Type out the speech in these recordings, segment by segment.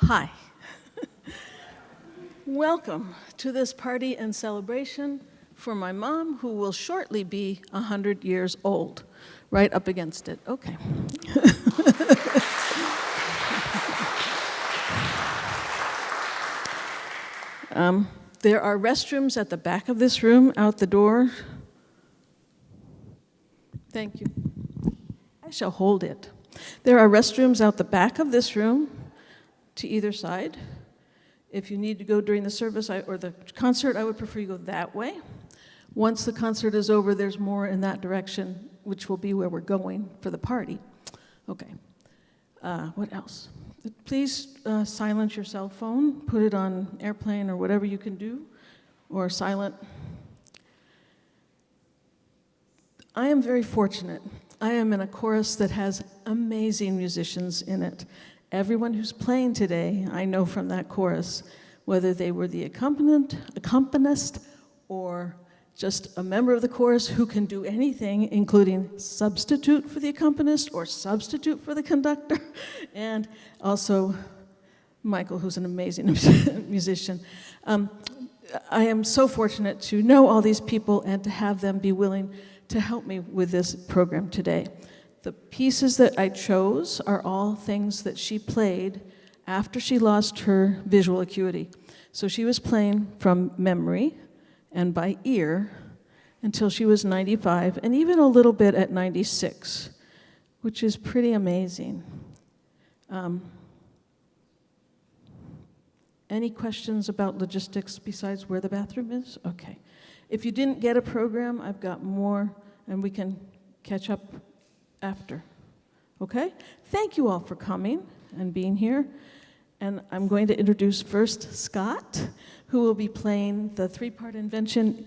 Hi. Welcome to this party and celebration for my mom, who will shortly be 100 years old. Right up against it. Okay. There are restrooms at the back of this room, out the door. Thank you. I shall hold it. There are restrooms out the back of this room to either side. If you need to go during the service or the concert, I would prefer you go that way. Once the concert is over, there's more in that direction, which will be where we're going for the party. Okay. What else? Please silence your cell phone, put it on airplane or whatever you can do, or silent. I am very fortunate. I am in a chorus that has amazing musicians in it. Everyone who's playing today, I know from that chorus, whether they were the accompanist or just a member of the chorus who can do anything, including substitute for the accompanist or substitute for the conductor, and also Michael, who's an amazing musician. I am so fortunate to know all these people and to have them be willing to help me with this program today. The pieces that I chose are all things that she played after she lost her visual acuity. So she was playing from memory and by ear until she was 95, and even a little bit at 96, which is pretty amazing. Any questions about logistics besides where the bathroom is? Okay. If you didn't get a program, I've got more, and we can catch up after. Okay? Thank you all for coming and being here. And I'm going to introduce first Scott, who will be playing the three-part Invention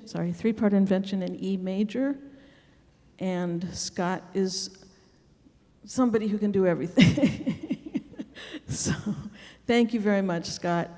in E major. And Scott is somebody who can do everything. So, thank you very much, Scott.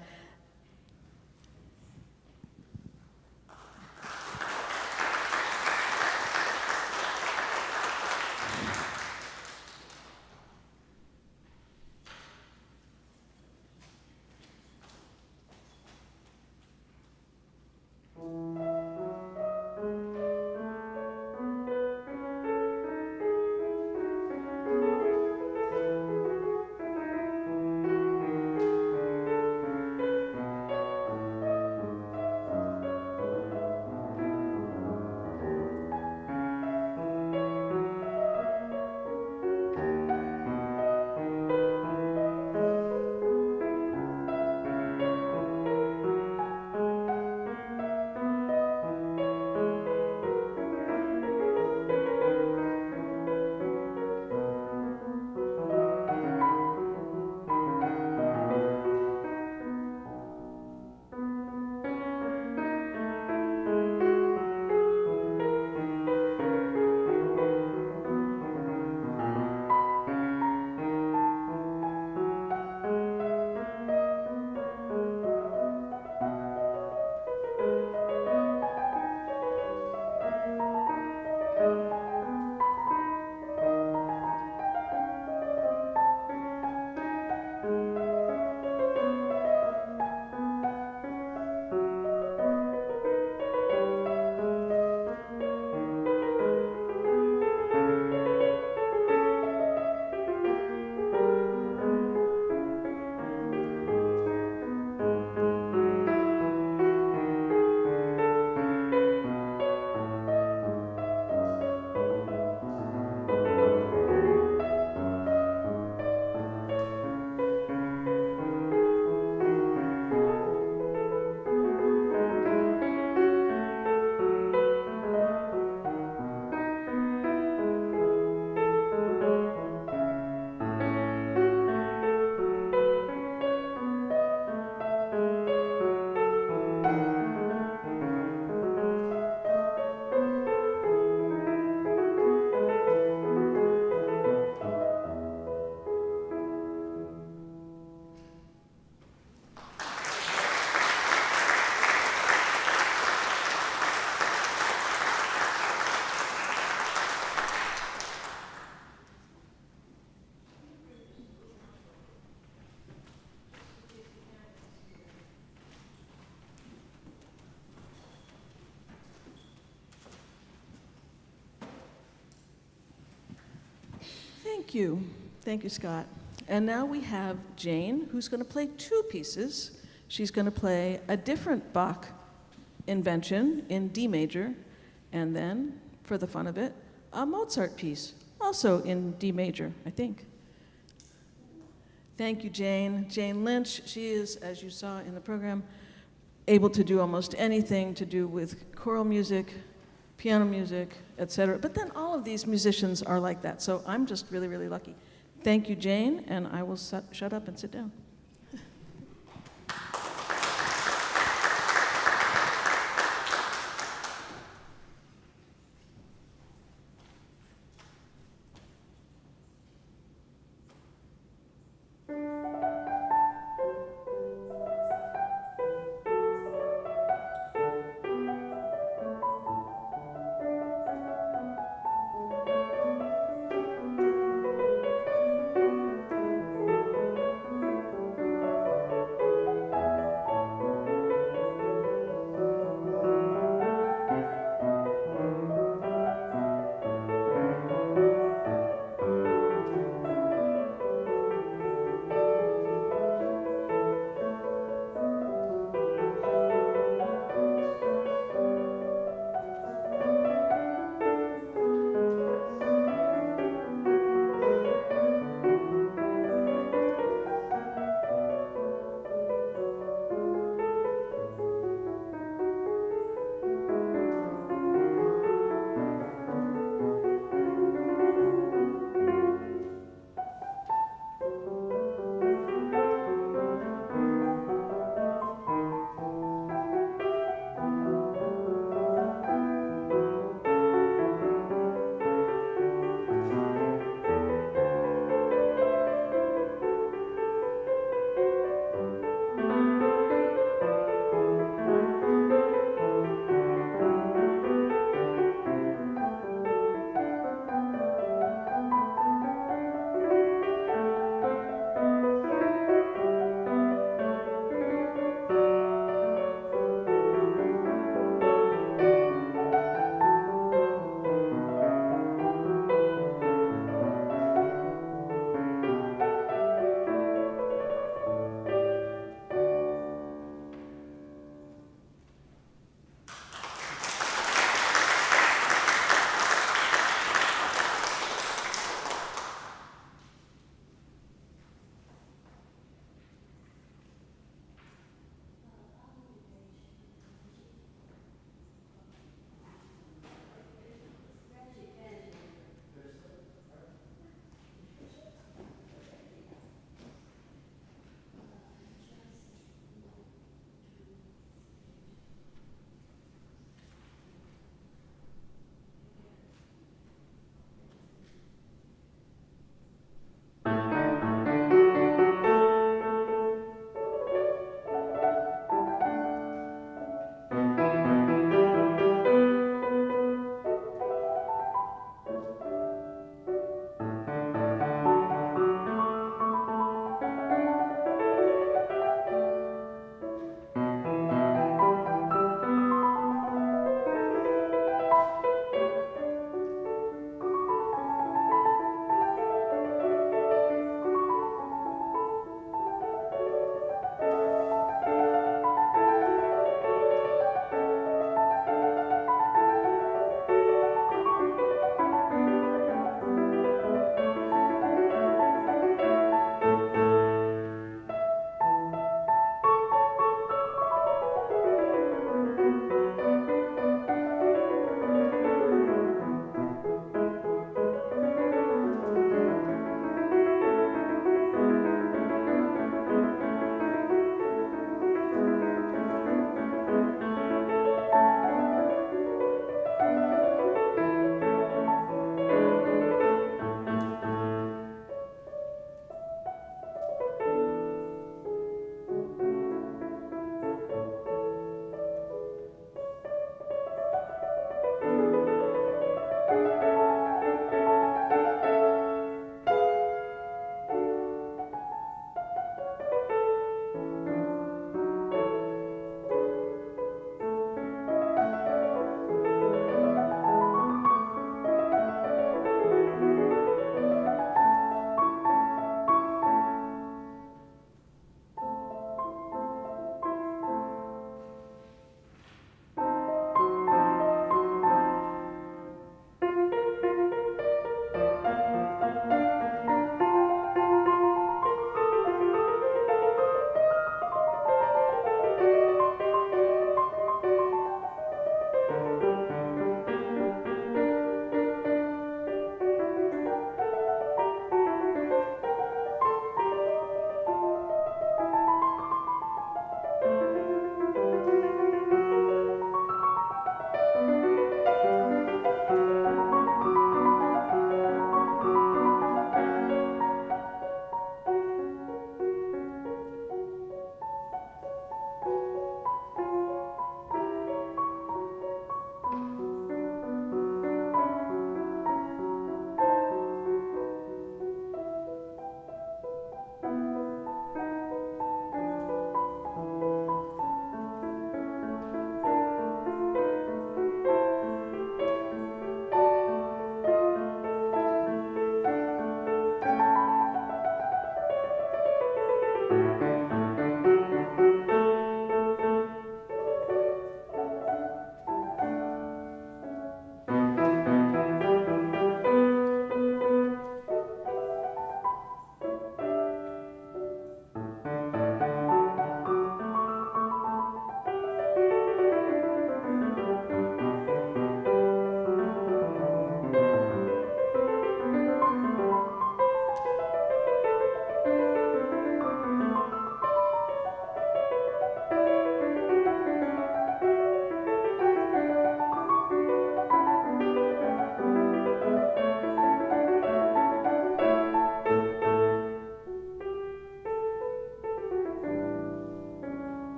Thank you. Thank you, Scott. And now we have Jane, who's going to play two pieces. She's going to play a different Bach Invention in D major, and then, for the fun of it, a Mozart piece, also in D major, I think. Thank you, Jane. Jane Lynch, she is, as you saw in the program, able to do almost anything to do with choral music, piano music, etc. But then all of these musicians are like that, so I'm just really, really lucky. Thank you, Jane, and I will shut up and sit down.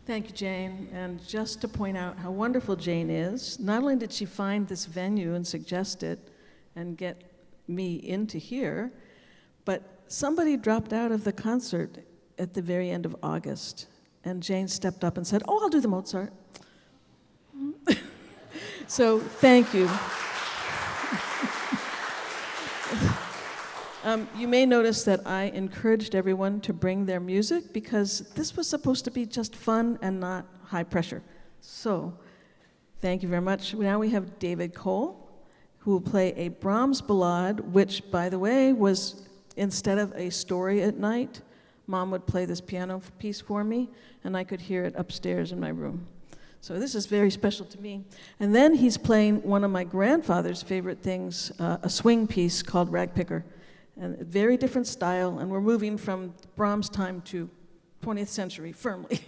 Thank you, Jane. And just to point out how wonderful Jane is, not only did she find this venue and suggest it and get me into here, but somebody dropped out of the concert at the very end of August. And Jane stepped up and said, "Oh, I'll do the Mozart." So thank you. You may notice that I encouraged everyone to bring their music because this was supposed to be just fun and not high pressure. So, thank you very much. Now we have David Cole, who will play a Brahms ballade, which, by the way, was, instead of a story at night, Mom would play this piano piece for me, and I could hear it upstairs in my room. So this is very special to me. And then he's playing one of my grandfather's favorite things, a swing piece called Ragpicker. And a very different style, and we're moving from Brahms' time to 20th century firmly.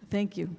Thank you.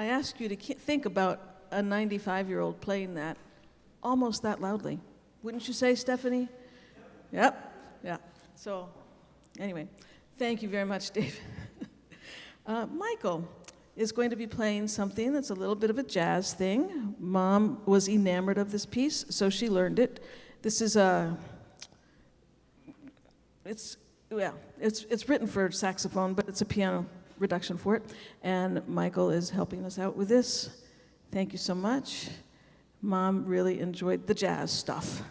I ask you to think about a 95-year-old playing that almost that loudly. Wouldn't you say, Stephanie? Yep. Yeah. So, anyway, thank you very much, Dave. Michael is going to be playing something that's a little bit of a jazz thing. Mom was enamored of this piece, so she learned it. This is it's written for saxophone, but it's a piano reduction for it. And Michael is helping us out with this. Thank you so much. Mom really enjoyed the jazz stuff.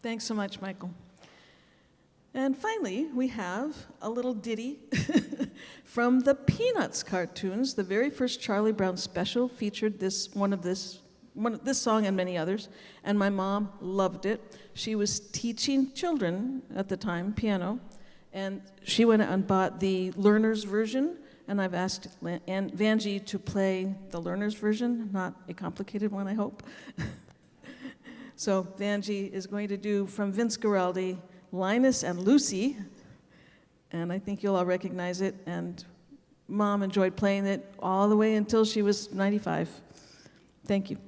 Thanks so much, Michael. And finally, we have a little ditty from the Peanuts cartoons. The very first Charlie Brown special featured this song and many others, and my mom loved it. She was teaching children at the time piano, and she went and bought the learner's version, and I've asked Vanjie to play the learner's version, not a complicated one, I hope. So Vanjie is going to do from Vince Guaraldi, Linus and Lucy, and I think you'll all recognize it, and Mom enjoyed playing it all the way until she was 95. Thank you.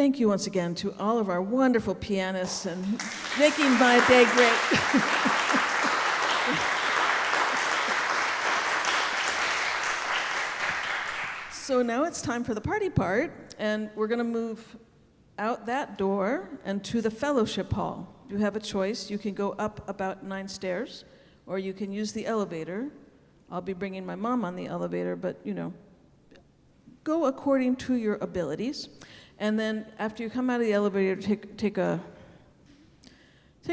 thank you once again to all of our wonderful pianists and making my day great. So now it's time for the party part, and we're going to move out that door and to the fellowship hall. You have a choice. You can go up about 9 stairs, or you can use the elevator. I'll be bringing my mom on the elevator, but, you know, go according to your abilities. And then after you come out of the elevator, take a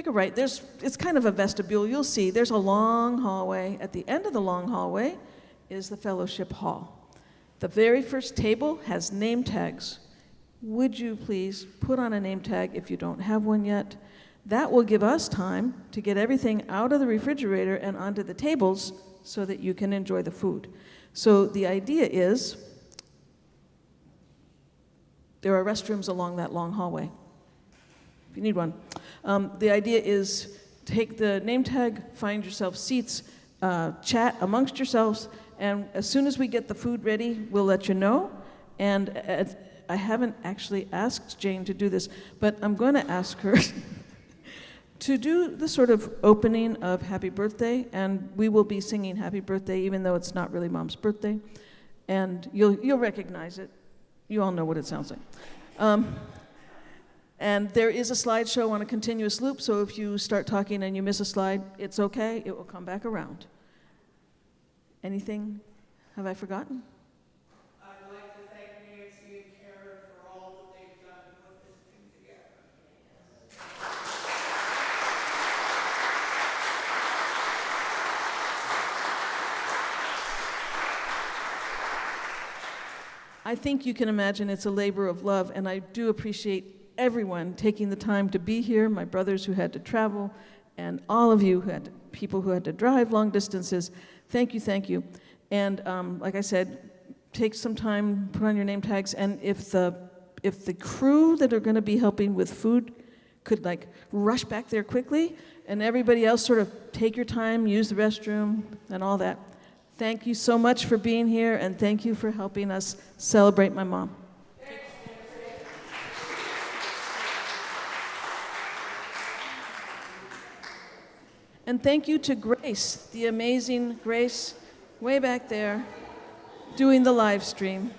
right. It's kind of a vestibule. You'll see there's a long hallway. At the end of the long hallway is the fellowship hall. The very first table has name tags. Would you please put on a name tag if you don't have one yet? That will give us time to get everything out of the refrigerator and onto the tables so that you can enjoy the food. So the idea is there are restrooms along that long hallway, if you need one. The idea is take the name tag, find yourself seats, chat amongst yourselves, and as soon as we get the food ready, we'll let you know. And I haven't actually asked Jane to do this, but I'm going to ask her to do the sort of opening of Happy Birthday, and we will be singing Happy Birthday, even though it's not really Mom's birthday. And you'll recognize it. You all know what it sounds like. And there is a slideshow on a continuous loop, so if you start talking and you miss a slide, it's okay. It will come back around. Anything? Have I forgotten? I'd like to thank Nancy and Karen for all that they've done to put this thing together. I think you can imagine it's a labor of love, and I do appreciate everyone taking the time to be here, my brothers who had to travel, and all of you people who had to drive long distances. Thank you. And like I said, take some time, put on your name tags, and if the crew that are going to be helping with food could like rush back there quickly, and everybody else sort of take your time, use the restroom, and all that. Thank you so much for being here, and thank you for helping us celebrate my mom. And thank you to Grace, the amazing Grace, way back there, doing the live stream.